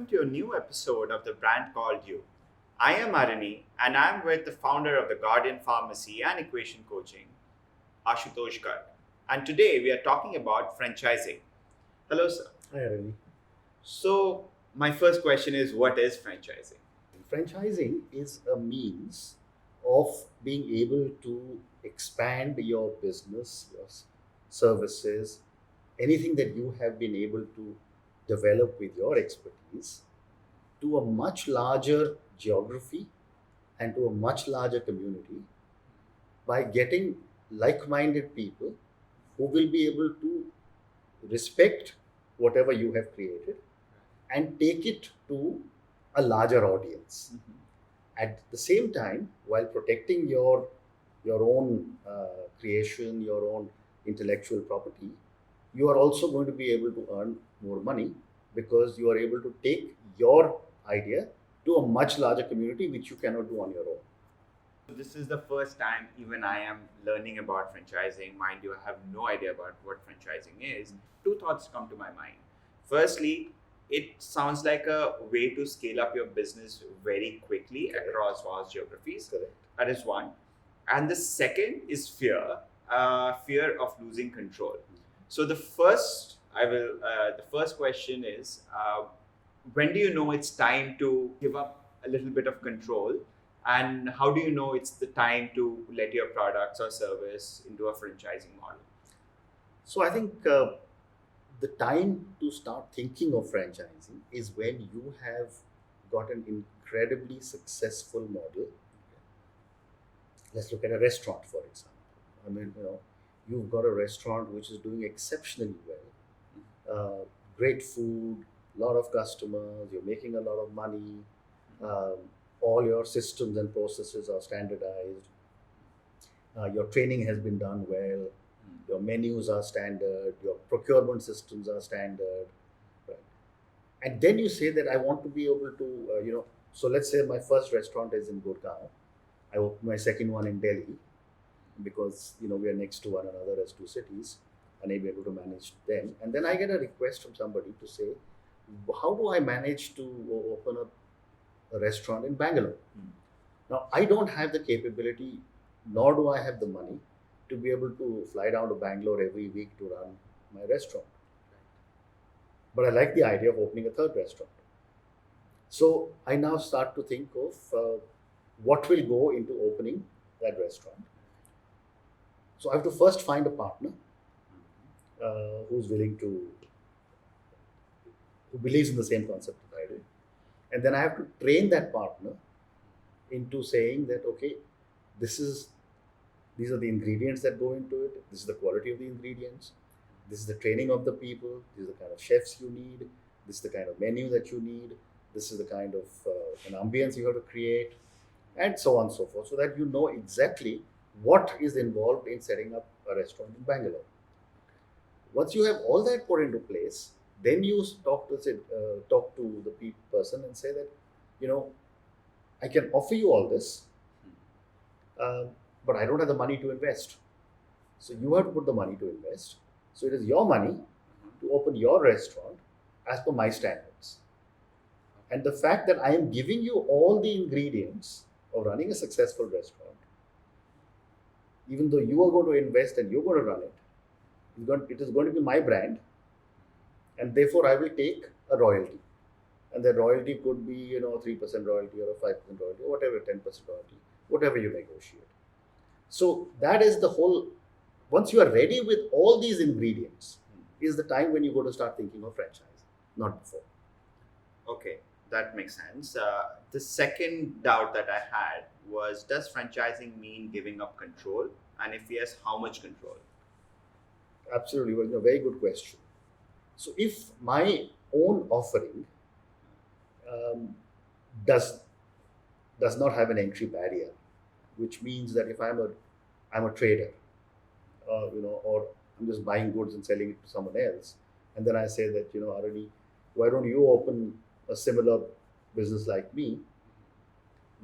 welcome to a new episode of The Brand Called You. I am Arani and I'm with the founder of the Guardian Pharmacy and Equation Coaching, Ashutosh Garg. And today we are talking about franchising. Hello, sir. Hi, Ravi. So, my first question is, what is franchising? Franchising is a means of being able to expand your business, your services, anything that you have been able to develop with your expertise to a much larger geography and to a much larger community by getting like minded people who will be able to respect whatever you have created and take it to a larger audience. At the same time, while protecting your own creation, your own intellectual property, you are also going to be able to earn more money because you are able to take your idea to a much larger community which you cannot do on your own. This is the first time even I am learning about franchising. Mind you, I have no idea about what franchising is. Two thoughts come to my mind. Firstly, it sounds like a way to scale up your business very quickly Correct. across vast geographies. Correct. That is one. And the second is fear of losing control. So the first question is, when do you know it's time to give up a little bit of control, and how do you know it's the time to let your products or service into a franchising model? So I think the time to start thinking of franchising is when you have got an incredibly successful model. Let's look at a restaurant, for example. I mean, you've got a restaurant which is doing exceptionally well. Great food, lot of customers, you're making a lot of money. All your systems and processes are standardized. Your training has been done well. Your menus are standard. Your procurement systems are standard. Right? And then you say that I want to be able to, so let's say my first restaurant is in Gurgaon. I opened my second one in Delhi because we are next to one another as two cities, and I'm able to manage them. And then I get a request from somebody to say, how do I manage to open up a restaurant in Bangalore? Now, I don't have the capability, nor do I have the money to be able to fly down to Bangalore every week to run my restaurant. But I like the idea of opening a third restaurant. So I now start to think of what will go into opening that restaurant. So I have to first find a partner who believes in the same concept that I do. And then I have to train that partner into saying that, okay, these are the ingredients that go into it. This is the quality of the ingredients. This is the training of the people. This is the kind of chefs you need. This is the kind of menu that you need. This is the kind of an ambience you have to create, and so on and so forth, so that you know exactly what is involved in setting up a restaurant in Bangalore. Once you have all that put into place, then you talk to the person and say that, I can offer you all this, but I don't have the money to invest. So you have to put the money to invest. So it is your money to open your restaurant as per my standards. And the fact that I am giving you all the ingredients of running a successful restaurant, even though you are going to invest and you're going to run it, it is going to be my brand, and therefore I will take a royalty. And the royalty could be 3% royalty or a 5% royalty or whatever, 10% royalty, whatever you negotiate. So that is the whole. Once you are ready with all these ingredients, is the time when you go to start thinking of franchise, not before. Okay, that makes sense. The second doubt that I had was, does franchising mean giving up control? And if yes, how much control? Absolutely, well, very good question. So if my own offering does not have an entry barrier, which means that if I'm a trader, or I'm just buying goods and selling it to someone else, and then I say that, already, why don't you open a similar business like me?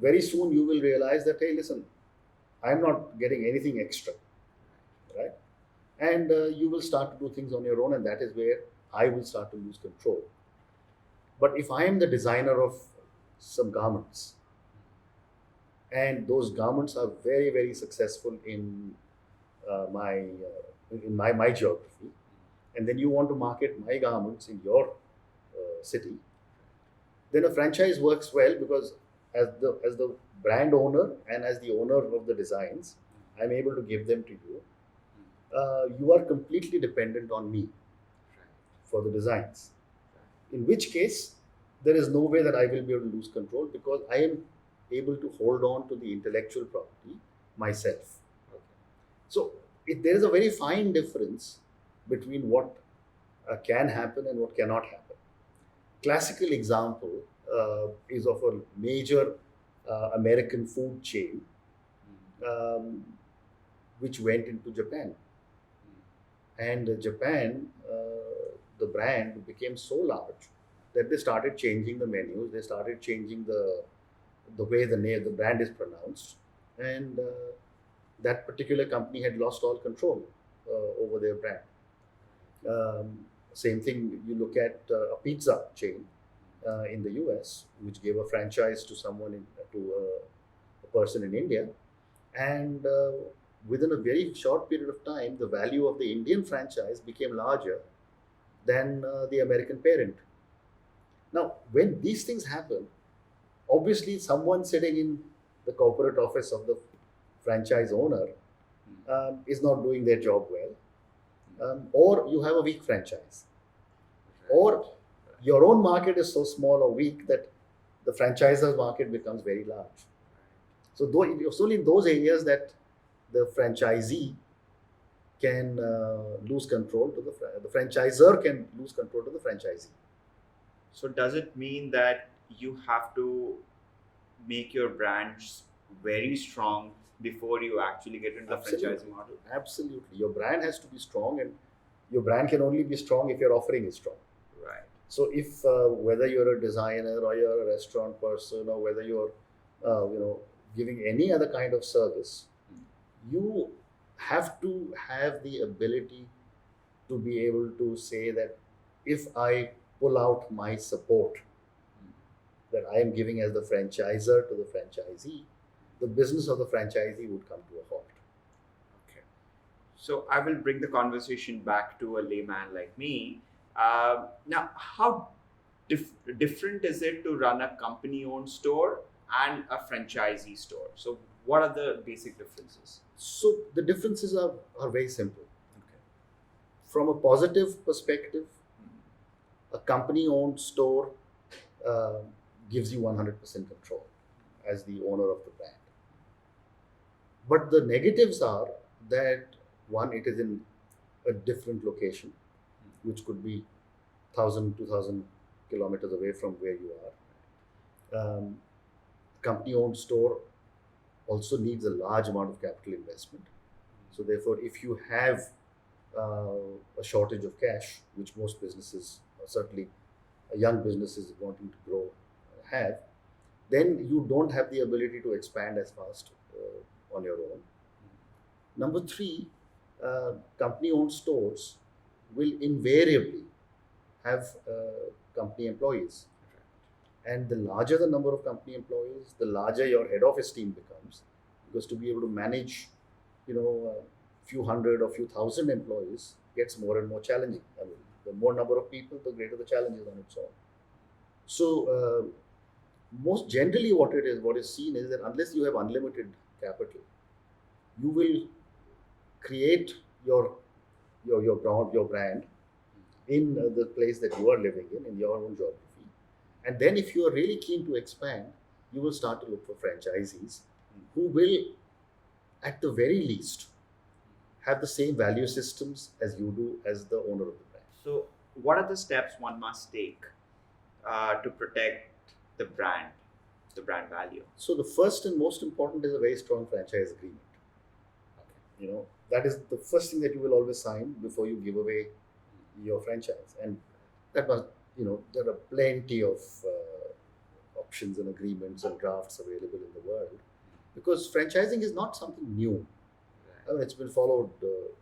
Very soon you will realize that, hey, listen, I'm not getting anything extra, right? And you will start to do things on your own, and that is where I will start to lose control. But if I am the designer of some garments, and those garments are very very successful in my geography, and then you want to market my garments in your city, then a franchise works well because as the brand owner and as the owner of the designs, I'm able to give them to you. You are completely dependent on me for the designs. In which case, there is no way that I will be able to lose control because I am able to hold on to the intellectual property myself. Okay. So there is a very fine difference between what can happen and what cannot happen. Classical example is of a major American food chain um, which went into Japan. And Japan, the brand became so large that they started changing the menus. They started changing the way the brand is pronounced, and that particular company had lost all control over their brand. Same thing. You look at a pizza chain in the U.S., which gave a franchise to a person in India, and within a very short period of time, the value of the Indian franchise became larger than the American parent. Now, when these things happen, obviously someone sitting in the corporate office of the franchise owner is not doing their job well, or you have a weak franchise, or your own market is so small or weak that the franchisor's market becomes very large. So it's only in those areas that the franchisee can lose control to the franchisor can lose control to the franchisee. So does it mean that you have to make your brands very strong before you actually get into the Absolutely. franchising model? Absolutely. Your brand has to be strong, and your brand can only be strong if your offering is strong. Right. So if whether you're a designer or you're a restaurant person or whether you're giving any other kind of service, you have to have the ability to be able to say that if I pull out my support that I am giving as the franchisor to the franchisee, the business of the franchisee would come to a halt. Okay. So I will bring the conversation back to a layman like me. Now, how different is it to run a company-owned store and a franchisee store? So what are the basic differences? So the differences are very simple. Okay. From a positive perspective, a company-owned store uh, gives you 100% control as the owner of the brand. But the negatives are that one, it is in a different location, which could be 1,000, 2,000 kilometers away from where you are. Company-owned store also needs a large amount of capital investment. So therefore, if you have a shortage of cash, which most businesses, certainly young businesses wanting to grow, have, then you don't have the ability to expand as fast on your own. Number three, company-owned stores will invariably have company employees. And the larger the number of company employees, the larger your head office team becomes. Because to be able to manage, few hundred or few thousand employees gets more and more challenging. I mean, the more number of people, the greater the challenge is on its own. So, most generally, what is seen is that unless you have unlimited capital, you will create your brand in the place that you are living in your own geography. And then, if you are really keen to expand, you will start to look for franchisees who will, at the very least, have the same value systems as you do as the owner of the brand. So what are the steps one must take to protect the brand value? So the first and most important is a very strong franchise agreement. That is the first thing that you will always sign before you give away your franchise. And that was, there are plenty of options and agreements and drafts available in the world, because franchising is not something new. I mean, it's been followed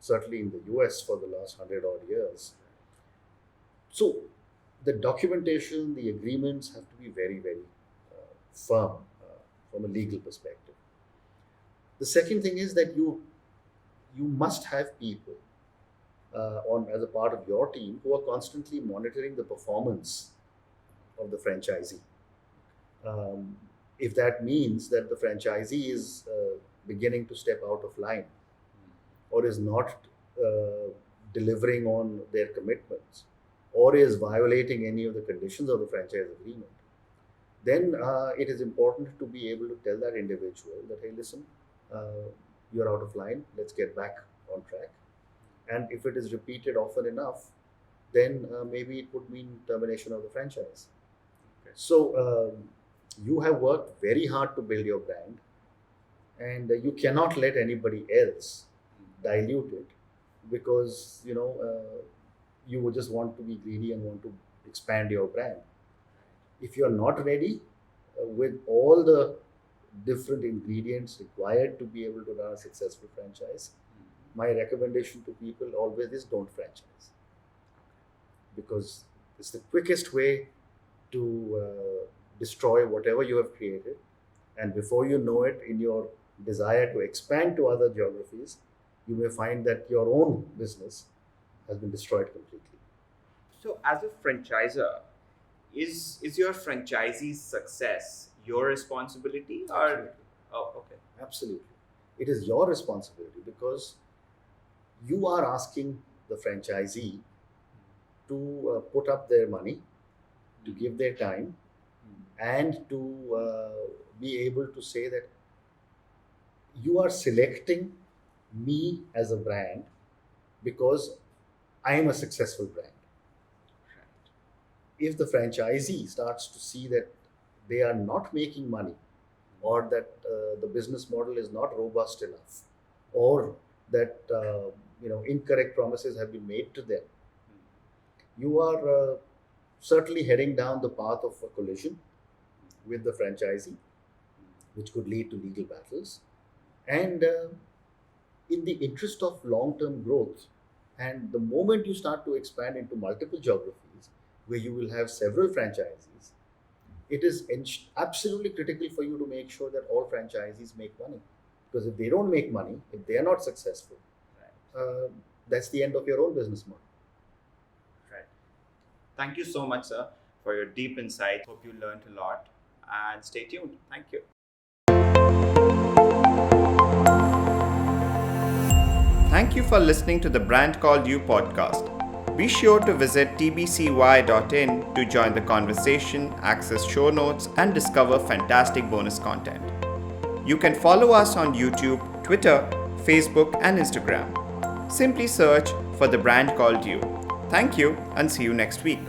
certainly in the US for the last 100 odd years. So the documentation, the agreements have to be very, very firm from a legal perspective. The second thing is that you must have people on as a part of your team who are constantly monitoring the performance of the franchisee. Um, if that means that the franchisee is beginning to step out of line or is not uh, delivering on their commitments or is violating any of the conditions of the franchise agreement, then it is important to be able to tell that individual that, hey, listen, you're out of line, let's get back on track. And if it is repeated often enough, then maybe it would mean termination of the franchise. Okay. So you have worked very hard to build your brand, and you cannot let anybody else dilute it because you would just want to be greedy and want to expand your brand. If you're not ready with all the different ingredients required to be able to run a successful franchise, my recommendation to people always is don't franchise, because it's the quickest way to destroy whatever you have created, and before you know it, in your desire to expand to other geographies, you may find that your own business has been destroyed completely. So, as a franchisor, is your franchisee's success your responsibility, or Absolutely. oh, okay, Absolutely. It is your responsibility because you are asking the franchisee to put up their money, to give their time, and to be able to say that you are selecting me as a brand because I am a successful brand. right, If the franchisee starts to see that they are not making money, or that the business model is not robust enough, or that incorrect promises have been made to them, you are certainly heading down the path of a collision with the franchisee, which could lead to legal battles. And in the interest of long-term growth, and the moment you start to expand into multiple geographies where you will have several franchisees, it is absolutely critical for you to make sure that all franchisees make money. Because if they don't make money, if they are not successful, right, that's the end of your own business model. right. Thank you so much, sir, for your deep insight. Hope you learned a lot, and stay tuned. Thank you. Thank you for listening to the Brand Called You podcast. Be sure to visit tbcy.in to join the conversation, access show notes, and discover fantastic bonus content. You can follow us on YouTube, Twitter, Facebook, and Instagram. Simply search for the Brand Called You. Thank you, and see you next week.